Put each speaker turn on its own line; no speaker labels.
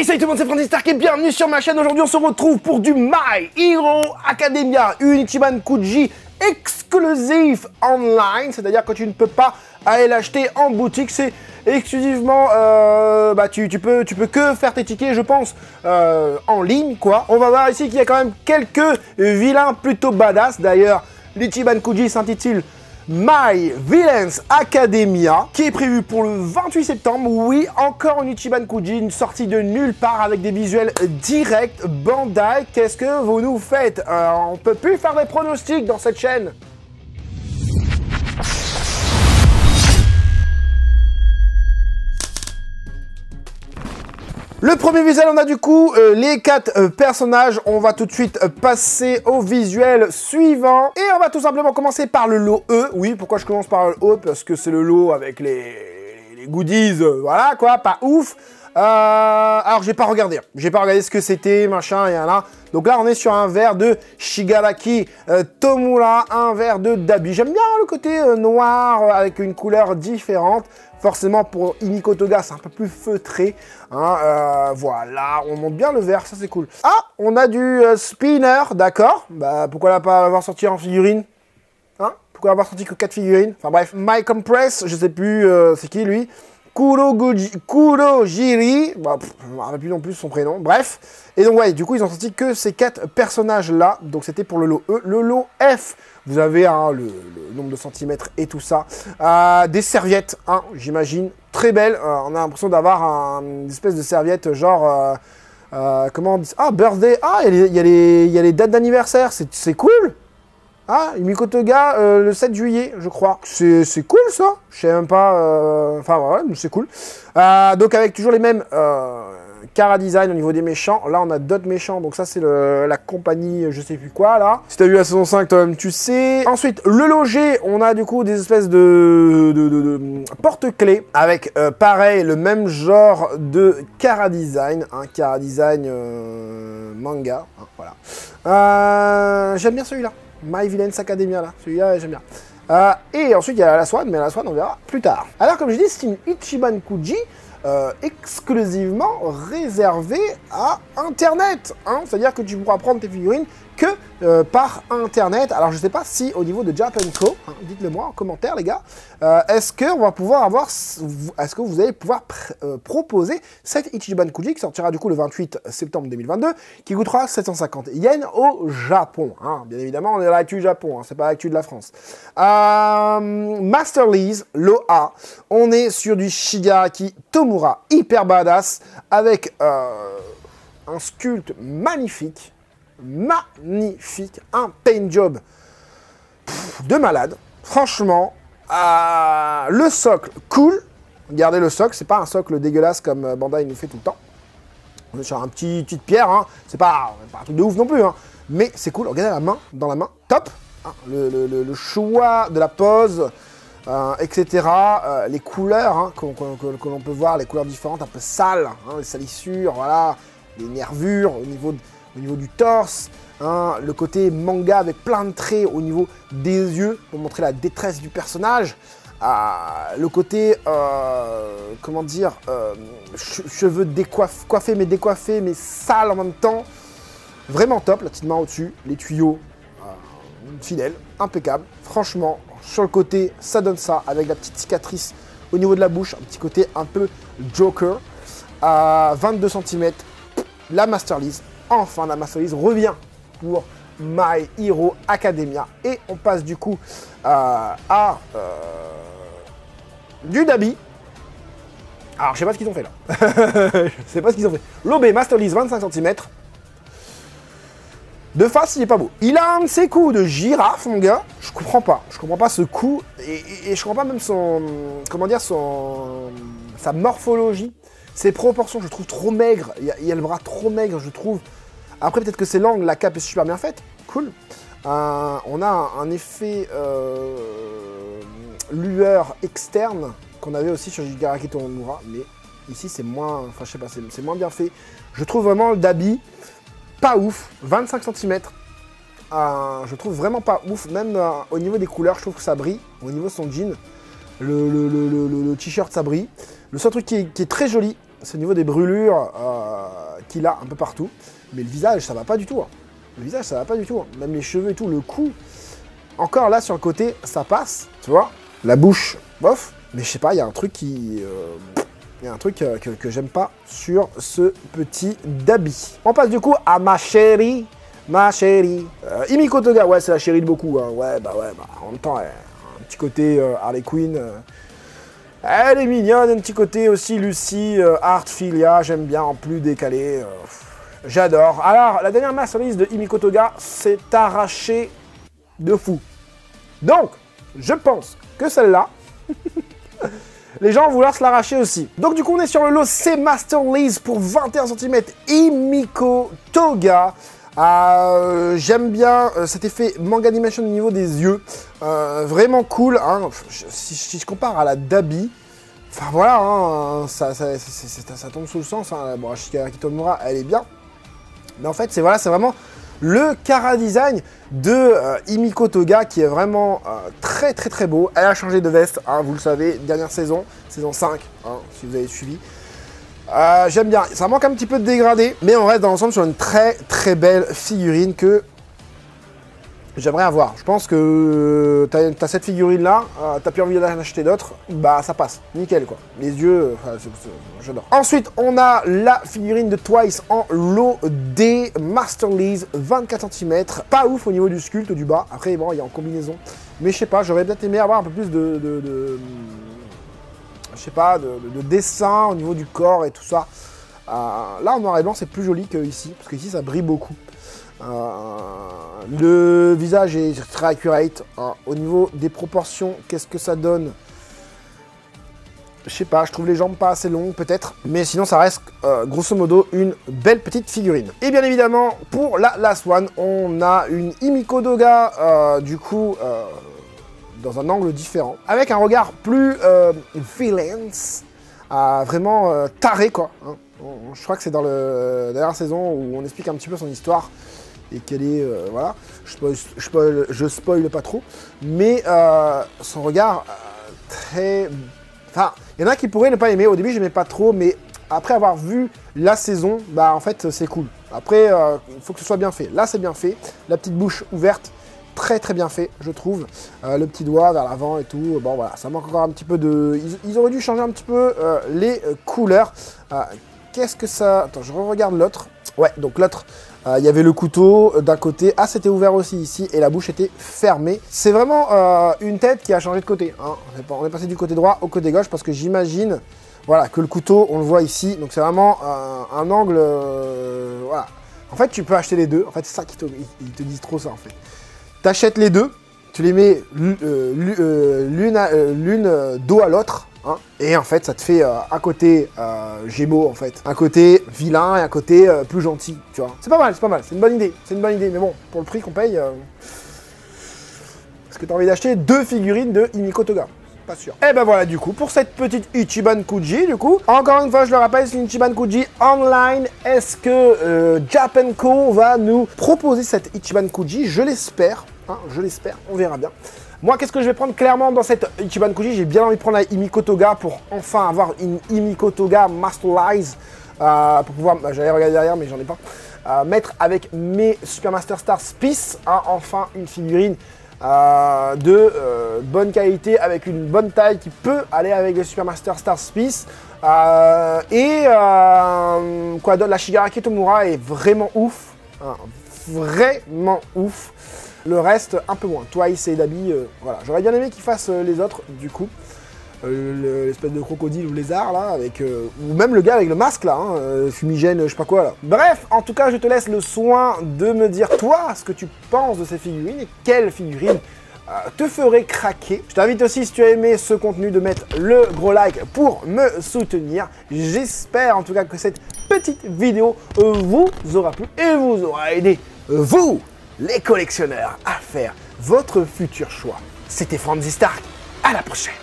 Salut tout le monde, c'est Francis Stark et bienvenue sur ma chaîne. Aujourd'hui on se retrouve pour du My Hero Academia, une Ichiban Kuji exclusif online, c'est-à-dire que tu ne peux pas aller l'acheter en boutique, c'est exclusivement, tu peux que faire tes tickets, je pense, en ligne, quoi. On va voir ici qu'il y a quand même quelques vilains plutôt badass. D'ailleurs, l'Ichiban Kuji s'intitule My Villains Academia, qui est prévu pour le 28 septembre. Oui, encore une Ichiban Kuji, une sortie de nulle part avec des visuels directs. Bandai, qu'est-ce que vous nous faites? On peut plus faire des pronostics dans cette chaîne. Le premier visuel, on a du coup les 4 personnages. On va tout de suite passer au visuel suivant. Et on va tout simplement commencer par le lot E. Oui, pourquoi je commence par le E? Parce que c'est le lot avec les goodies, voilà quoi, pas ouf. Alors, j'ai pas regardé ce que c'était, machin, et là. Donc là, on est sur un verre de Shigaraki Tomura, un verre de Dabi. J'aime bien le côté noir avec une couleur différente. Forcément, pour Iniko Toga, c'est un peu plus feutré. Hein, voilà, on monte bien le verre, ça c'est cool. Ah, on a du spinner, d'accord. Bah, pourquoi pas l'avoir sorti en figurine? Hein? Pourquoi l'avoir sorti que 4 figurines? Enfin bref, My Compress, je sais plus c'est qui lui. Kurogiri, bah, je ne me rappelle plus non plus son prénom, bref. Et donc ouais, du coup ils ont sorti que ces 4 personnages là, donc c'était pour le lot E. Le lot F, vous avez le nombre de centimètres et tout ça. Des serviettes, hein, j'imagine, très belles. On a l'impression d'avoir une espèce de serviette genre, comment on dit? Ah, birthday, ah, il y a les dates d'anniversaire, c'est cool. Ah, Iniko Toga, le 7 juillet, je crois. C'est cool, ça. Je sais même pas... Enfin, ouais, c'est cool. Donc, avec toujours les mêmes Kara Design au niveau des méchants. Là, on a d'autres méchants. Donc, ça, c'est la compagnie, je sais plus quoi, là. Si t'as vu la saison 5, toi-même, tu sais. Ensuite, le loger, on a, du coup, des espèces de porte-clés. Avec, pareil, le même genre de Kara Design. Un Kara Design manga. Hein, voilà. J'aime bien celui-là. My Villains Academia, là. Celui-là, j'aime bien. Et ensuite, il y a la Swan, mais la Swan, on verra plus tard. Alors, comme je dis, c'est une Ichiban Kuji exclusivement réservée à Internet. Hein. C'est-à-dire que tu pourras prendre tes figurines que par Internet. Alors, je sais pas si au niveau de Japanco, hein, dites-le moi en commentaire, les gars, est-ce que vous allez pouvoir proposer cette Ichiban Kuji qui sortira du coup le 28 septembre 2022, qui coûtera 750 yens au Japon. Hein. Bien évidemment, on est à l'actu Japon, hein, c'est pas l'actu de la France. Master Lease, l'OA, on est sur du Shigaraki Tomura, hyper badass, avec un sculpte magnifique, un paint job de malade. Franchement, le socle, cool. Regardez le socle, c'est pas un socle dégueulasse comme Bandai nous fait tout le temps. On est sur un petite pierre, hein. C'est pas un truc de ouf non plus, hein. Mais c'est cool. Regardez la main, dans la main, top. Hein. Le choix de la pose, etc. Les couleurs hein, que l'on peut voir, les couleurs différentes, un peu sales, hein, les salissures, voilà, les nervures au niveau du torse, hein, le côté manga avec plein de traits au niveau des yeux pour montrer la détresse du personnage, le côté, comment dire, cheveux coiffés mais sales en même temps, vraiment top, la petite main au-dessus, les tuyaux, fidèles, impeccable, franchement, sur le côté, ça donne ça, avec la petite cicatrice au niveau de la bouche, un petit côté un peu Joker, 22 cm, la Master Lease. Enfin, la Master Lease revient pour My Hero Academia. Et on passe du coup à du Dabi. Alors, je sais pas ce qu'ils ont fait là. Je sais pas ce qu'ils ont fait. L'OB Master Lease 25 cm. De face, il est pas beau. Il a un de ses coups de girafe, mon gars. Je comprends pas. Je comprends pas ce coup. Et je comprends pas même son... Comment dire, sa morphologie. Ses proportions, je trouve trop maigres. Il y a le bras trop maigre, je trouve. Après, peut-être que c'est l'angle, la cape est super bien faite. Cool. On a un effet lueur externe qu'on avait aussi sur Shigaraki Tomura. Mais ici, c'est moins... Enfin, je sais pas, c'est moins bien fait. Je trouve vraiment le Dabi pas ouf. 25 cm. Je trouve vraiment pas ouf. Même au niveau des couleurs, je trouve que ça brille. Au niveau de son jean, le t-shirt, ça brille. Le seul truc qui est très joli, c'est au niveau des brûlures qu'il a un peu partout. Mais le visage, ça va pas du tout. Hein. Le visage, ça va pas du tout. Hein. Même les cheveux et tout, le cou. Encore là, sur le côté, ça passe, tu vois. La bouche, bof. Mais je sais pas, il y a un truc qui... Il y a un truc que j'aime pas sur ce petit Dabi. On passe du coup à ma chérie. Ma chérie. Himiko Toga, ouais, c'est la chérie de beaucoup. Hein. Ouais, en même temps, un petit côté Harley Quinn. Elle est mignonne, un petit côté aussi Lucy, Artfilia, j'aime bien, en plus décalé. J'adore. Alors, la dernière master list de Himiko Toga s'est arrachée de fou. Donc, je pense que celle-là, les gens vont vouloir se l'arracher aussi. Donc du coup, on est sur le lot C Master List pour 21 cm Himiko Toga. J'aime bien cet effet manga animation au niveau des yeux. Vraiment cool. Hein. Si je compare à la Dabi, enfin voilà, hein, ça tombe sous le sens. Hein. Bon, Shigaraki Tomura, elle est bien. Mais en fait, c'est vraiment le Kara Design de Himiko Toga qui est vraiment très très très beau. Elle a changé de veste, hein, vous le savez, dernière saison, saison 5, hein, si vous avez suivi. J'aime bien, ça manque un petit peu de dégradé, mais on reste dans l'ensemble sur une très très belle figurine que j'aimerais avoir. Je pense que t'as cette figurine là, t'as plus envie d'en acheter d'autres, bah ça passe, nickel quoi. Les yeux, j'adore. Ensuite, on a la figurine de Twice en lot D Master List 24 cm. Pas ouf au niveau du sculpte du bas, après bon, il y a en combinaison. Mais je sais pas, j'aurais peut-être aimé avoir un peu plus je sais pas, de dessin au niveau du corps et tout ça. Là, en noir et blanc, c'est plus joli qu'ici, parce qu'ici, ça brille beaucoup. Le visage est très accurate. Hein. Au niveau des proportions, qu'est-ce que ça donne? Je sais pas, je trouve les jambes pas assez longues peut-être. Mais sinon, ça reste grosso modo une belle petite figurine. Et bien évidemment, pour la last one, on a une Himiko Toga, du coup... dans un angle différent, avec un regard plus villain, vraiment taré quoi. Hein. Je crois que c'est dans la dernière saison où on explique un petit peu son histoire et qu'elle est, voilà, je spoil pas trop, mais son regard très... Enfin, il y en a qui pourraient ne pas aimer, au début j'aimais pas trop, mais après avoir vu la saison, bah en fait c'est cool. Après, il faut que ce soit bien fait. Là c'est bien fait, la petite bouche ouverte, très très bien fait, je trouve. Le petit doigt vers l'avant et tout. Bon voilà, ça manque encore un petit peu de... Ils auraient dû changer un petit peu les couleurs. Qu'est-ce que ça... Attends, je regarde l'autre. Ouais, donc l'autre, il y avait le couteau d'un côté. Ah, c'était ouvert aussi ici et la bouche était fermée. C'est vraiment une tête qui a changé de côté. Hein. On est passé du côté droit au côté gauche parce que j'imagine, voilà, que le couteau, on le voit ici. Donc c'est vraiment un angle... voilà. En fait, tu peux acheter les deux. En fait, c'est ça qu'ils te disent trop ça, en fait. T'achètes les deux, tu les mets l'une dos à l'autre, hein, et en fait ça te fait un côté Gémeaux en fait, un côté vilain et un côté plus gentil, tu vois. C'est pas mal, c'est une bonne idée, mais bon, pour le prix qu'on paye, est-ce que t'as envie d'acheter deux figurines de Himiko Toga? Pas sûr. Et ben voilà du coup, pour cette petite Ichiban Kuji du coup, encore une fois je le rappelle, c'est une Ichiban Kuji online. Est-ce que Japanco va nous proposer cette Ichiban Kuji? Je l'espère, hein, on verra bien. Moi qu'est-ce que je vais prendre clairement dans cette Ichiban Kuji? J'ai bien envie de prendre la Himiko Toga pour enfin avoir une Himiko Toga Masterlize, pour pouvoir, j'allais regarder derrière mais j'en ai pas, mettre avec mes Super Master Star Peace, hein, enfin une figurine de bonne qualité avec une bonne taille qui peut aller avec le Super Master Star Peace. Quoi d'autre? La Shigaraki Tomura est vraiment ouf, hein, vraiment ouf. Le reste un peu moins. Twice et Dabi, voilà. J'aurais bien aimé qu'ils fassent les autres du coup. L'espèce de crocodile ou lézard là, avec ou même le gars avec le masque là, hein, fumigène, je sais pas quoi là. Bref, en tout cas, je te laisse le soin de me dire toi ce que tu penses de ces figurines et quelle figurine te ferait craquer. Je t'invite aussi, si tu as aimé ce contenu, de mettre le gros like pour me soutenir. J'espère en tout cas que cette petite vidéo vous aura plu et vous aura aidé, vous, les collectionneurs, à faire votre futur choix. C'était Franzy Stark, à la prochaine.